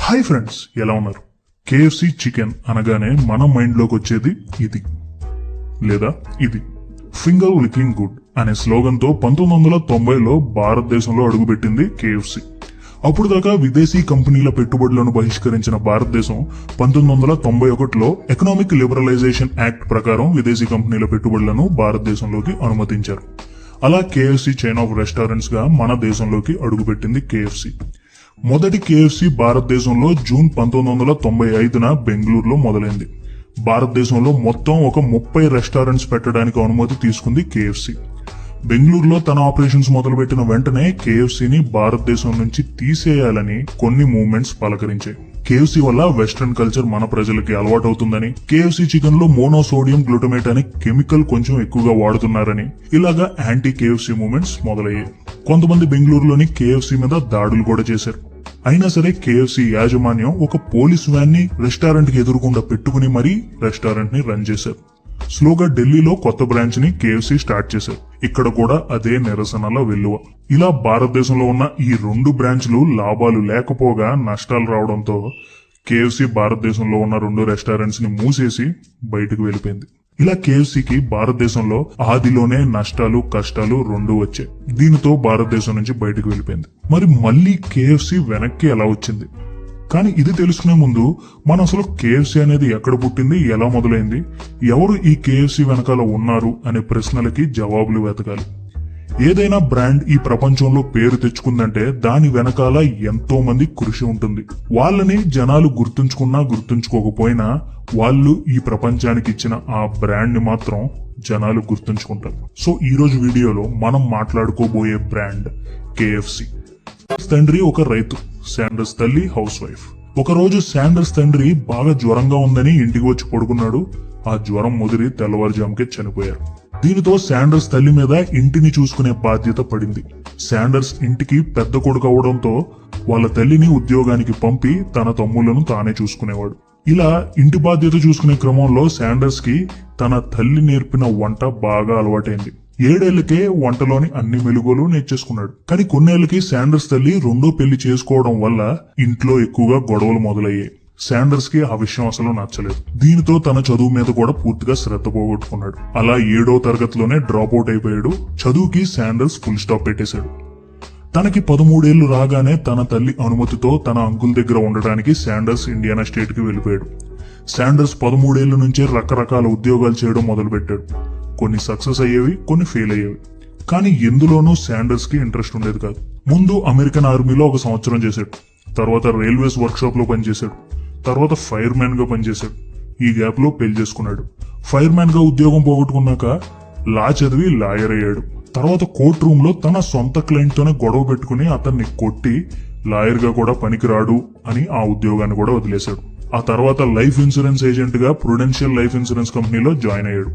Hi friends, ఎలా ఉన్నారు? KFC chicken అనగానే మన మైండ్ లోకి వచ్చేది ఇది లేదా ఇది. ఫింగర్ లికింగ్ గుడ్ అనే స్లోగన్ తో 1990లో భారతదేశంలో అడుగుపెట్టింది కేఎఫ్సి. అప్పుడు దాకా విదేశీ కంపెనీల పెట్టుబడులను బహిష్కరించిన భారతదేశం 1991లో ఎకనామిక్ లిబరలైజేషన్ యాక్ట్ ప్రకారం విదేశీ కంపెనీల పెట్టుబడులను భారతదేశంలోకి అనుమతించారు. అలా కేఎఫ్సి చైన్ ఆఫ్ రెస్టారెంట్స్ గా మన దేశంలోకి అడుగుపెట్టింది కేఎఫ్సి. మొదటి కేఎఫ్సి భారతదేశంలో జూన్ 1995న బెంగళూరులో మొదలైంది. భారతదేశంలో మొత్తం ఒక 30 రెస్టారెంట్స్ పెట్టడానికి అనుమతి తీసుకుంది కేఎఫ్సి. బెంగళూరులో తన ఆపరేషన్స్ మొదలుపెట్టిన వెంటనే కేఎఫ్సిని భారతదేశం నుంచి తీసేయాలని కొన్ని మూవ్మెంట్స్ పలకరించాయి. కేఎఫ్సి వల్ల వెస్ట్రన్ కల్చర్ మన ప్రజలకి అలవాటవుతుందని, కేఎఫ్సి చికెన్ లో మోనోసోడియం గ్లూటమేట్ అనే కెమికల్ కొంచెం ఎక్కువగా వాడుతున్నారని, ఇలాగా యాంటీ కేఎఫ్సి మూవ్మెంట్స్ మొదలయ్యాయి. కొంతమంది బెంగళూరులోని కేఎఫ్సి మీద దాడులు కూడా చేశారు. అయినా సరే కేఎఫ్సి యాజమాన్యం ఒక పోలీస్ వ్యాన్ ని రెస్టారెంట్ కి ఎదురుకుండా పెట్టుకుని మరీ రెస్టారెంట్ ని రన్ చేశారు. స్లోగా ఢిల్లీలో కొత్త బ్రాంచ్ ని కేఎఫ్సి స్టార్ట్ చేశారు. ఇక్కడ కూడా అదే నిరసనల వెల్లువ. ఇలా భారతదేశంలో ఉన్న ఈ 2 బ్రాంచ్లు లాభాలు లేకపోగా నష్టాలు రావడంతో కేఎఫ్సి భారతదేశంలో ఉన్న 2 రెస్టారెంట్స్ ని మూసేసి బయటకు వెళ్లిపోయింది. ఇలా కేఎఫ్సికి భారతదేశంలో ఆదిలోనే నష్టాలు కష్టాలు 2 వచ్చాయి. దీనితో భారతదేశం నుంచి బయటకు వెళ్లిపోయింది. మరి మళ్ళీ కేఎఫ్సి వెనక్కి ఎలా వచ్చింది? కానీ ఇది తెలుసుకునే ముందు మనం అసలు కేఎఫ్సి అనేది ఎక్కడ పుట్టింది, ఎలా మొదలైంది, ఎవరు ఈ కేఎఫ్సి వెనకాల ఉన్నారు అనే ప్రశ్నలకి జవాబులు వెతకాలి. ఏదైనా బ్రాండ్ ఈ ప్రపంచంలో పేరు తెచ్చుకుందంటే దాని వెనకాల ఎంతో మంది కృషి ఉంటుంది. వాళ్ళని జనాలు గుర్తుంచుకున్నా గుర్తుంచుకోకపోయినా వాళ్ళు ఈ ప్రపంచానికి ఇచ్చిన ఆ బ్రాండ్ ని మాత్రం జనాలు గుర్తుంచుకుంటారు. సో ఈ రోజు వీడియోలో మనం మాట్లాడుకోబోయే బ్రాండ్ కేఎఫ్సి. తండ్రి ఒక రైతు, శాండర్స్ తల్లి హౌస్ వైఫ్. ఒక రోజు శాండర్స్ తండ్రి బాగా జ్వరంగా ఉందని ఇంటికి వచ్చి పడుకున్నాడు. ఆ జ్వరం ముదిరి తెల్లవారుజాముకే చనిపోయారు. దీనితో శాండర్స్ తల్లి మీద ఇంటిని చూసుకునే బాధ్యత పడింది. శాండర్స్ ఇంటికి పెద్ద కొడుకు అవడంతో వాళ్ళ తల్లిని ఉద్యోగానికి పంపి తన తమ్ముళ్లను తానే చూసుకునేవాడు. ఇలా ఇంటి బాధ్యత చూసుకునే క్రమంలో శాండర్స్ కి తన తల్లి నేర్పిన వంట బాగా అలవాటైంది. 7 ఏళ్లకే వంటలోని అన్ని మెలుగులు నేర్చేసుకున్నాడు. కానీ కొన్నేళ్లకి శాండర్స్ తల్లి 2వ పెళ్లి చేసుకోవడం వల్ల ఇంట్లో ఎక్కువగా గొడవలు మొదలయ్యాయి. శాండర్స్ కి ఆ విషయం అసలు నచ్చలేదు. దీనితో తన చదువు మీద కూడా పూర్తిగా శ్రద్ధ పోగొట్టుకున్నాడు. అలా 7వ తరగతిలోనే డ్రాప్ అవుట్ అయిపోయాడు. చదువుకి శాండర్స్ ఫుల్ స్టాప్ పెట్టేశాడు. తనకి 13 ఏళ్లు రాగానే తన తల్లి అనుమతితో తన అంకుల్ దగ్గర ఉండడానికి శాండర్స్ ఇండియానా స్టేట్ కి వెళ్లిపోయాడు. శాండర్స్ 13 ఏళ్ల నుంచే రకరకాల ఉద్యోగాలు చేయడం మొదలుపెట్టాడు. కొన్ని సక్సెస్ అయ్యేవి, కొన్ని ఫెయిల్ అయ్యేవి. కానీ ఎందులోనూ శాండర్స్ కి ఇంట్రెస్ట్ ఉండేది కాదు. ముందు అమెరికన్ ఆర్మీలో 1 సంవత్సరం చేశాడు. తర్వాత రైల్వేస్ వర్క్ షాప్ లో పనిచేశాడు. తర్వాత ఫైర్ మ్యాన్ గా పనిచేశాడు. ఈ గ్యాప్ లో పెళ్లి చేసుకున్నాడు. ఫైర్ మ్యాన్ గా ఉద్యోగం పోగొట్టుకున్నాక లా చదివి లాయర్ అయ్యాడు. తర్వాత కోర్ట్ రూమ్ లో తన సొంత క్లయింట్ తోనే గొడవ పెట్టుకుని అతన్ని కొట్టి లాయర్ గా కూడా పనికిరాడు అని ఆ ఉద్యోగాన్ని కూడా వదిలేశాడు. ఆ తర్వాత లైఫ్ ఇన్సూరెన్స్ ఏజెంట్ గా ప్రుడెన్షియల్ లైఫ్ ఇన్సూరెన్స్ కంపెనీలో జాయిన్ అయ్యాడు.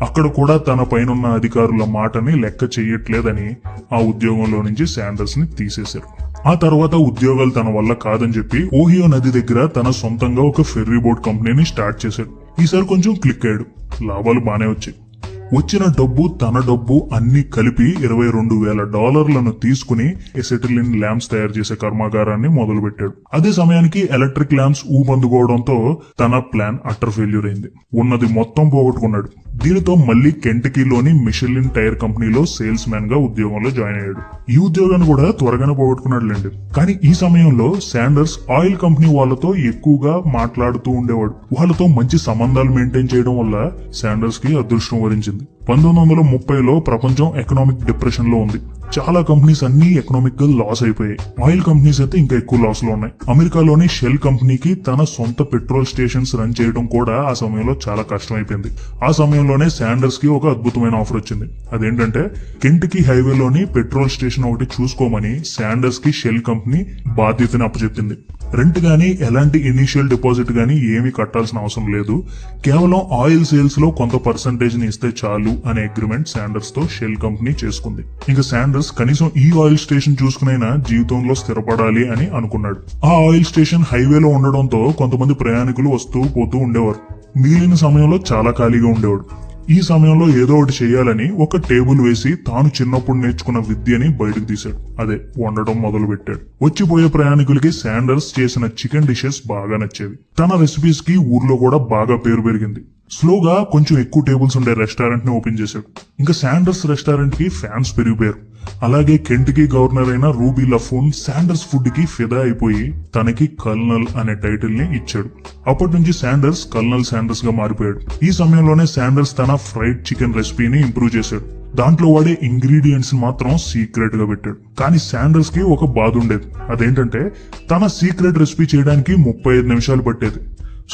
అక్కడ కూడా తన పైనున్న అధికారుల మాటని లెక్క చెయ్యట్లేదని ఆ ఉద్యోగంలో నుంచి శాండర్స్ ని తీసేశారు. ఆ తర్వాత ఉద్యోగాలు తన వల్ల కాదని చెప్పి ఓహియో నది దగ్గర తన సొంతంగా ఒక ఫెర్రీ బోట్ కంపెనీని స్టార్ట్ చేశాడు. ఈసారి కొంచెం క్లిక్ అయ్యాడు. లాభాలు బానే వచ్చాయి. వచ్చిన డబ్బు తన డబ్బు అన్ని కలిపి $22,000 తీసుకుని ఎసెటిలిన్ ల్యాంప్స్ తయారు చేసే కర్మాగారాన్ని మొదలుపెట్టాడు. అదే సమయానికి ఎలక్ట్రిక్ ల్యాంప్స్ ఊపందుకోవడంతో తన ప్లాన్ అటర్ ఫెయిల్యూర్ అయింది. ఉన్నది మొత్తం పోగొట్టుకున్నాడు. దీనితో మళ్లీ కెంటకీలోని మిషెలిన్ టైర్ కంపెనీలో సేల్స్ మ్యాన్ గా ఉద్యోగంలో జాయిన్ అయ్యాడు. ఈ ఉద్యోగాన్ని కూడా త్వరగానే పోగొట్టుకున్నాడులేండి. కానీ ఈ సమయంలో శాండర్స్ ఆయిల్ కంపెనీ వాళ్ళతో ఎక్కువగా మాట్లాడుతూ ఉండేవాడు. వాళ్ళతో మంచి సంబంధాలు మెయింటైన్ చేయడం వల్ల శాండర్స్ కి అదృష్టం వరించింది. 1930లో ప్రపంచం ఎకనామిక్ డిప్రెషన్ లో ఉంది. చాలా కంపెనీస్ అన్ని ఎకనామిక్ గా లాస్ అయిపోయాయి. ఆయిల్ కంపెనీస్ అయితే ఇంకా ఎక్కువ లాస్ లో ఉన్నాయి. అమెరికాలోని షెల్ కంపెనీకి తన సొంత పెట్రోల్ స్టేషన్స్ రన్ చేయడం కూడా ఆ సమయంలో చాలా కష్టం అయిపోయింది. ఆ సమయంలోనే శాండర్స్ కి ఒక అద్భుతమైన ఆఫర్ వచ్చింది. అదేంటంటే కెంటకీ హైవేలోని పెట్రోల్ స్టేషన్ ఒకటి చూసుకోమని శాండర్స్ కి షెల్ కంపెనీ బాధ్యతని అప్పచెప్పింది. రెంట్ గానీ ఎలాంటి ఇనీషియల్ డిపాజిట్ గానీ ఏమీ కట్టాల్సిన అవసరం లేదు. కేవలం ఆయిల్ సేల్స్ లో కొంత పర్సంటేజ్ ని ఇస్తే చాలు అనే అగ్రిమెంట్ శాండర్స్ తో షెల్ కంపెనీ చేసుకుంది. ఇంకా శాండర్స్ కనీసం ఈ ఆయిల్ స్టేషన్ చూసుకునైనా జీవితంలో స్థిరపడాలి అని అనుకున్నాడు. ఆ ఆయిల్ స్టేషన్ హైవేలో ఉండడంతో కొంతమంది ప్రయాణికులు వస్తూ పోతూ ఉండేవారు. మిగిలిన సమయంలో చాలా ఖాళీగా ఉండేవాడు. ఈ సమయంలో ఏదో ఒకటి చేయాలని ఒక టేబుల్ వేసి తాను చిన్నప్పుడు నేర్చుకున్న విద్యని బయటకు తీశాడు. అదే వండడం మొదలు పెట్టాడు. వచ్చిపోయే ప్రయాణికులకి శాండర్స్ చేసిన చికెన్ డిషెస్ బాగా నచ్చేవి. తన రెసిపీస్ కి ఊర్లో కూడా బాగా పేరు పెరిగింది. స్లోగా కొంచెం ఎక్కువ టేబుల్స్ ఉండే రెస్టారెంట్ ని ఓపెన్ చేశాడు. ఇంకా శాండర్స్ రెస్టారెంట్ కి ఫ్యాన్స్ పెరిగిపోయారు. అలాగే కెంట్కీ గవర్నర్ అయిన రూబీ లఫూన్ శాండర్స్ ఫుడ్ కి ఫిదా అయిపోయి తనకి కల్నల్ అనే టైటిల్ ని ఇచ్చాడు. అప్పటి నుంచి శాండర్స్ కల్నల్ శాండర్స్ గా మారిపోయాడు. ఈ సమయంలోనే శాండర్స్ తన ఫ్రైడ్ చికెన్ రెసిపీని ఇంప్రూవ్ చేశాడు. దాంట్లో వాడే ఇంగ్రీడియంట్స్ మాత్రం సీక్రెట్ గా పెట్టాడు. కానీ శాండర్స్ కి ఒక బాధ ఉండేది. అదేంటంటే తన సీక్రెట్ రెసిపీ చేయడానికి 35 నిమిషాలు పట్టేది.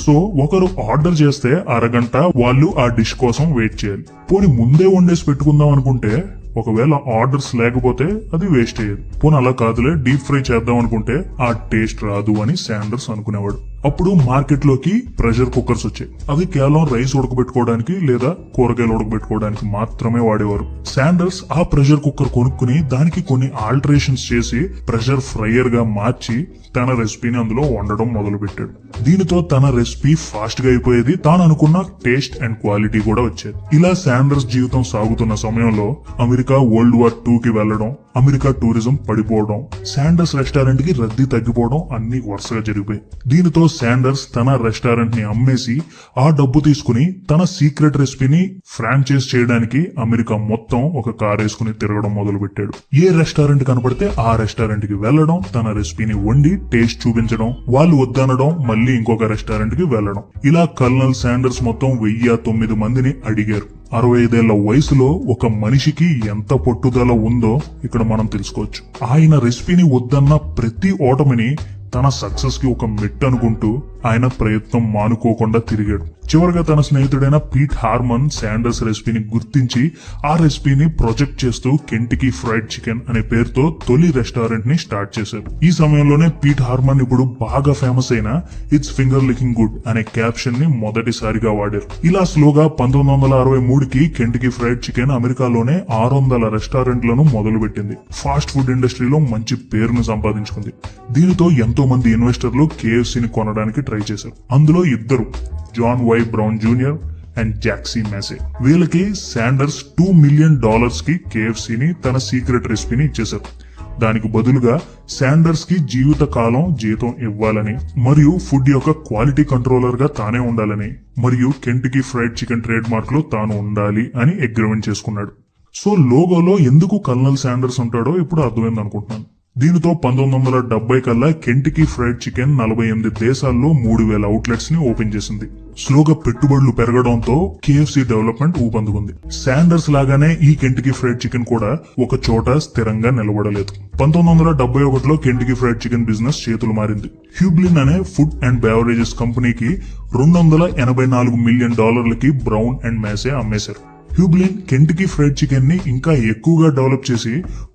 సో ఒకరు ఆర్డర్ చేస్తే అరగంట వాళ్ళు ఆ డిష్ కోసం వెయిట్ చేయాలి. పోనీ ముందే వండేసి పెట్టుకుందాం అనుకుంటే ఒకవేళ ఆర్డర్స్ లేకపోతే అది వేస్ట్ అయ్యేది. పోనీ అలా కాదులే డీప్ ఫ్రై చేద్దాం అనుకుంటే ఆ టేస్ట్ రాదు అని శాండర్స్ అనుకునేవాడు. అప్పుడు మార్కెట్ లోకి ప్రెషర్ కుక్కర్స్ వచ్చాయి. అవి కేవలం రైస్ ఉడకబెట్టుకోవడానికి లేదా కూరగాయలు ఉడకబెట్టుకోవడానికి మాత్రమే వాడేవారు. శాండర్స్ ఆ ప్రెషర్ కుక్కర్ కొనుక్కుని దానికి కొన్ని ఆల్టరేషన్స్ చేసి ప్రెషర్ ఫ్రైయర్ గా మార్చి తన రెసిపీని అందులో వండడం మొదలు పెట్టాడు. దీనితో తన రెసిపీ ఫాస్ట్ గా అయిపోయేది. తాను అనుకున్న టేస్ట్ అండ్ క్వాలిటీ కూడా వచ్చేది. ఇలా శాండర్స్ జీవితం సాగుతున్న సమయంలో అమెరికా వరల్డ్ వార్ 2 కి వెళ్లడం, అమెరికా టూరిజం పడిపోవడం, శాండర్స్ రెస్టారెంట్ కి రద్దీ తగ్గిపోవడం అన్ని వరుసగా జరిగిపోయాయి. దీనితో శాండర్స్ తన రెస్టారెంట్ ని అమ్మేసి ఆ డబ్బు తీసుకుని తన సీక్రెట్ రెసిపీని ఫ్రాంచైజ్ చేయడానికి అమెరికా మొత్తం ఒక కార్ వేసుకుని తిరగడం మొదలు పెట్టాడు. ఏ రెస్టారెంట్ కనపడితే ఆ రెస్టారెంట్ కి వెళ్లడం, తన రెసిపీని వండి టేస్ట్ చూపించడం, వాళ్ళు వద్దనడం, మళ్ళీ ఇంకొక రెస్టారెంట్ కి వెళ్లడం. ఇలా కల్నల్ శాండర్స్ మొత్తం 1009 మందిని అడిగారు. 65 ఏళ్ల వయసులో ఒక మనిషికి ఎంత పట్టుదల ఉందో ఇక్కడ మనం తెలుసుకోవచ్చు. ఆయన రెసిపీని వద్దన్న ప్రతి ఓటమిని తన సక్సెస్ కి ఒక మెట్టు అనుకుంటూ ఆయన ప్రయత్నం మానుకోకుండా తిరిగాడు. చివరిగా తన స్నేహితుడైన పీట్ హార్మన్ శాండర్స్ రెసిపీని గుర్తించి ఆ రెసిపీని ప్రొజెక్ట్ చేస్తూ కెంట్కీ ఫ్రైడ్ చికెన్ అనే పేరుతో తొలి రెస్టారెంట్ ని స్టార్ట్ చేశారు. ఈ సమయంలోనే పీట్ హార్మన్ ఇప్పుడు బాగా ఫేమస్ అయిన ఇట్స్ ఫింగర్ లికింగ్ గుడ్ అనే క్యాప్షన్ ని మొదటిసారిగా వాడారు. ఇలా స్లోగా 1963కి కెంట్కీ ఫ్రైడ్ చికెన్ అమెరికాలోనే 600 రెస్టారెంట్లను మొదలుపెట్టింది. ఫాస్ట్ ఫుడ్ ఇండస్ట్రీలో మంచి పేరును సంపాదించుకుంది. దీనితో ఎంతో మంది ఇన్వెస్టర్లు కేఎఫ్సీని కొనడానికి ట్రై చేశారు. అందులో ఇద్దరు, John Y Brown junior and Jack C Massey. వీళ్ళకి శాండర్స్ $2 మిలియన్ కి కేఎఫ్సీని తన సీక్రెట్ రెసిపీని ఇచ్చేశారు. దానికి బదులుగా శాండర్స్ కి జీవిత కాలం జీతం ఇవ్వాలని మరియు ఫుడ్ యొక్క క్వాలిటీ కంట్రోలర్ గా తానే ఉండాలని మరియు కెంట్కీ ఫ్రైడ్ చికెన్ ట్రేడ్ మార్క్ లో తాను ఉండాలి అని అగ్రిమెంట్ చేసుకున్నాడు. సో లోగోలో ఎందుకు కల్నల్ శాండర్స్ ఉంటాడో ఇప్పుడు అర్థమైంది అనుకుంటున్నాను. దీనితో 1970 కల్లా కెంట్కీ ఫ్రైడ్ చికెన్ 48 దేశాల్లో 3000 అవుట్లెట్స్ ని ఓపెన్ చేసింది. స్లోగా పెట్టుబడులు పెరగడంతో కేఎఫ్సీ డెవలప్మెంట్ ఊపందుకుంది. శాండర్స్ లాగానే ఈ కెంట్కీ ఫ్రైడ్ చికెన్ కూడా ఒక చోట స్థిరంగా నిలబడలేదు. 1971లో కెంట్కీ ఫ్రైడ్ చికెన్ బిజినెస్ చేతులు మారింది. హ్యూబ్లిన్ అనే ఫుడ్ అండ్ బెవరేజెస్ కంపెనీకి $284 మిలియన్ బ్రౌన్ అండ్ మ్యాసే అమ్మేశారు. హ్యూబ్లిన్ కెంట్కీ ఫ్రైడ్ చికెన్ ని ఇంకా ఎక్కువగా డెవలప్ చేసి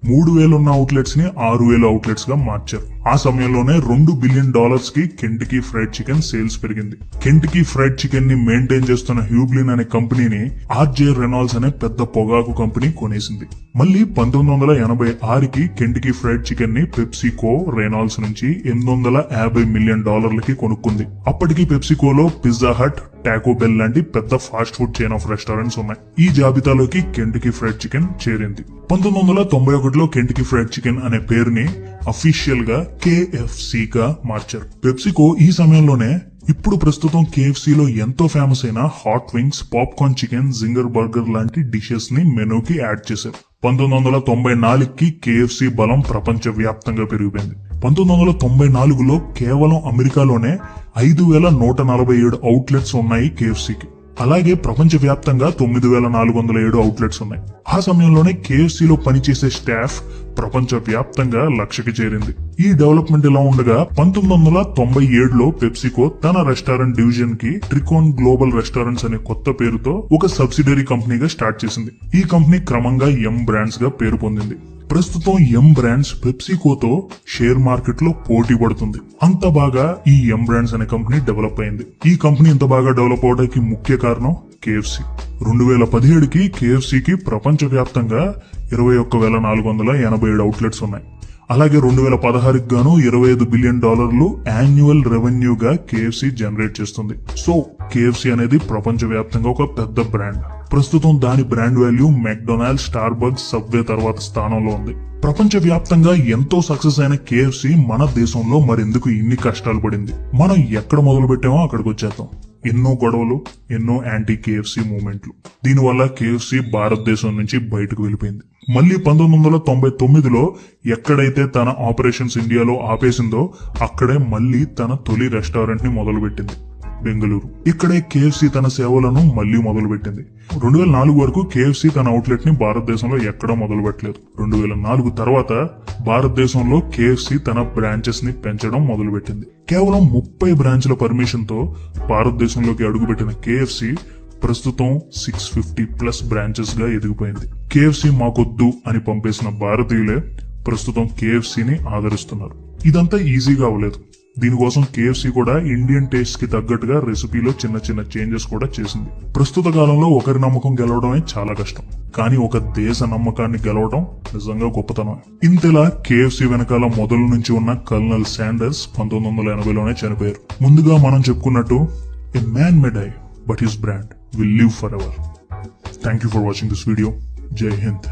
3000 ఉన్న అవుట్లెట్స్ ని 6000 అవుట్లెట్స్ గా మార్చారు. ఆ సమయంలోనే $2 బిలియన్ కి కెంట్కీ ఫ్రైడ్ చికెన్ సేల్స్ పెరిగింది. కెంట్కీ ఫ్రైడ్ చికెన్ ని మెయింటైన్ చేస్తున్న హ్యూబ్లిన్ అనే కంపెనీని ఆర్జే రెనాల్డ్స్ అనే పెద్ద పొగాకు కంపెనీ కొనేసింది. మళ్ళీ 1986కి కెంట్కీ ఫ్రైడ్ చికెన్ ని పెప్సికో రెనాల్డ్స్ నుంచి $850 మిలియన్ కి కొనుక్కుంది. అప్పటికి పెప్సికోలో పిజ్జా హట్, టాకో బెల్ లాంటి పెద్ద fast food chain of restaurants ఉన్నాయి. ఈ జాబితాలోకి కెంట్కీ ఫ్రైడ్ చికెన్ చేరింది. 1991లో కెంట్కీ ఫ్రైడ్ చికెన్ అనే పేరుని అఫీషియల్ గా కేఎఫ్సీ గా మార్చారు. పెప్సికో ఈ సమయంలోనే ఇప్పుడు ప్రస్తుతం కేఎఫ్సీలో ఎంతో ఫేమస్ అయిన hot wings, popcorn chicken, Zinger burger లాంటి డిషెస్ ని మెనూకి యాడ్ చేశారు. 1994కి కేఎఫ్సీ బలం ప్రపంచ వ్యాప్తంగా పెరిగిపోయింది. 1994లో కేవలం అమెరికాలోనే 5147 అవుట్లెట్స్ ఉన్నాయి కేఎఫ్సీకి. అలాగే ప్రపంచ వ్యాప్తంగా 9407 అవుట్లెట్స్ ఉన్నాయి. ఆ సమయంలోనే కేఎఫ్సీలో పనిచేసే స్టాఫ్ ప్రపంచ వ్యాప్తంగా 1,00,000కి చేరింది. ఈ డెవలప్మెంట్ ఇలా ఉండగా 1997లో పెప్సికో తన రెస్టారెంట్ డివిజన్ కి ట్రికోన్ గ్లోబల్ రెస్టారెంట్స్ అనే కొత్త పేరుతో ఒక సబ్సిడరీ కంపెనీగా స్టార్ట్ చేసింది. ఈ కంపెనీ క్రమంగా ఎం బ్రాండ్స్ గా పేరు పొందింది. ప్రస్తుతం ఎం బ్రాండ్స్ పెప్సికోతో షేర్ మార్కెట్ లో పోటీ పడుతుంది. అంత బాగా ఈ ఎం బ్రాండ్స్ అనే కంపెనీ డెవలప్ అయింది. ఈ కంపెనీ ఇంత బాగా డెవలప్ అవడానికి ముఖ్య కారణం కేఎఫ్సీ. 2017కి కేఎఫ్సీకి ప్రపంచ వ్యాప్తంగా 21,487 అవుట్లెట్స్ ఉన్నాయి. అలాగే 2016కి గాను $25 బిలియన్ యాన్యువల్ రెవెన్యూగా కేఎఫ్సీ జనరేట్ చేస్తుంది. సో కేఎఫ్సీ అనేది ప్రపంచ వ్యాప్తంగా ఒక పెద్ద బ్రాండ్. ప్రస్తుతం దాని brand value McDonald, Starbucks, subway తర్వాత స్థానంలో ఉంది. ప్రపంచ వ్యాప్తంగా ఎంతో సక్సెస్ అయిన కేఎఫ్సి మన దేశంలో మరెందుకు ఇన్ని కష్టాలు పడింది? మనం ఎక్కడ మొదలు పెట్టామో అక్కడికి వచ్చేద్దాం. ఎన్నో గొడవలు, ఎన్నో యాంటీ కేఎఫ్సి మూవ్మెంట్లు. దీనివల్ల కేఎఫ్సి భారతదేశం నుంచి బయటకు వెళ్ళిపోయింది. మళ్ళీ 1999లో ఎక్కడైతే తన ఆపరేషన్స్ ఇండియాలో ఆపేసిందో అక్కడే మళ్ళీ తన తొలి రెస్టారెంట్ ని మొదలుపెట్టింది, బెంగళూరు. ఇక్కడే కేఎఫ్సి తన సేవలను మళ్లీ మొదలుపెట్టింది. 2004 వరకు కేఎఫ్సి తన అవుట్లెట్ ని భారతదేశంలో ఎక్కడా మొదలు పెట్టలేదు. 2004 తర్వాత భారతదేశంలో కేఎఫ్సి తన బ్రాంచెస్ ని పెంచడం మొదలుపెట్టింది. కేవలం 30 బ్రాంచ్ల పర్మిషన్ తో భారతదేశంలోకి అడుగుపెట్టిన కేఎఫ్సి ప్రస్తుతం 650+ బ్రాంచెస్ గా ఎదిగిపోయింది. కేఎఫ్సి మాకొద్దు అని పంపేసిన భారతీయులే ప్రస్తుతం కేఎఫ్సిని ఆదరిస్తున్నారు. ఇదంతా ఈజీగా అవ్వలేదు. దీనికోసం కేఎఫ్సి కూడా ఇండియన్ టేస్ట్ కి తగ్గట్టుగా రెసిపీలో చిన్న చిన్న చేంజెస్ కూడా చేసింది. ప్రస్తుత కాలంలో ఒకరి నమ్మకం గెలవడమే చాలా కష్టం, కానీ ఒక దేశ నమ్మకాన్ని గెలవడం నిజంగా గొప్పతనం. ఇంతలా కేఎఫ్సి వెనకాల మొదలు నుంచి ఉన్న కల్నల్ శాండర్స్ 1980లోనే చనిపోయారు. ముందుగా మనం చెప్పుకున్నట్టు a man may die but his brand will live forever. Thank you for watching this video. జై హింద్.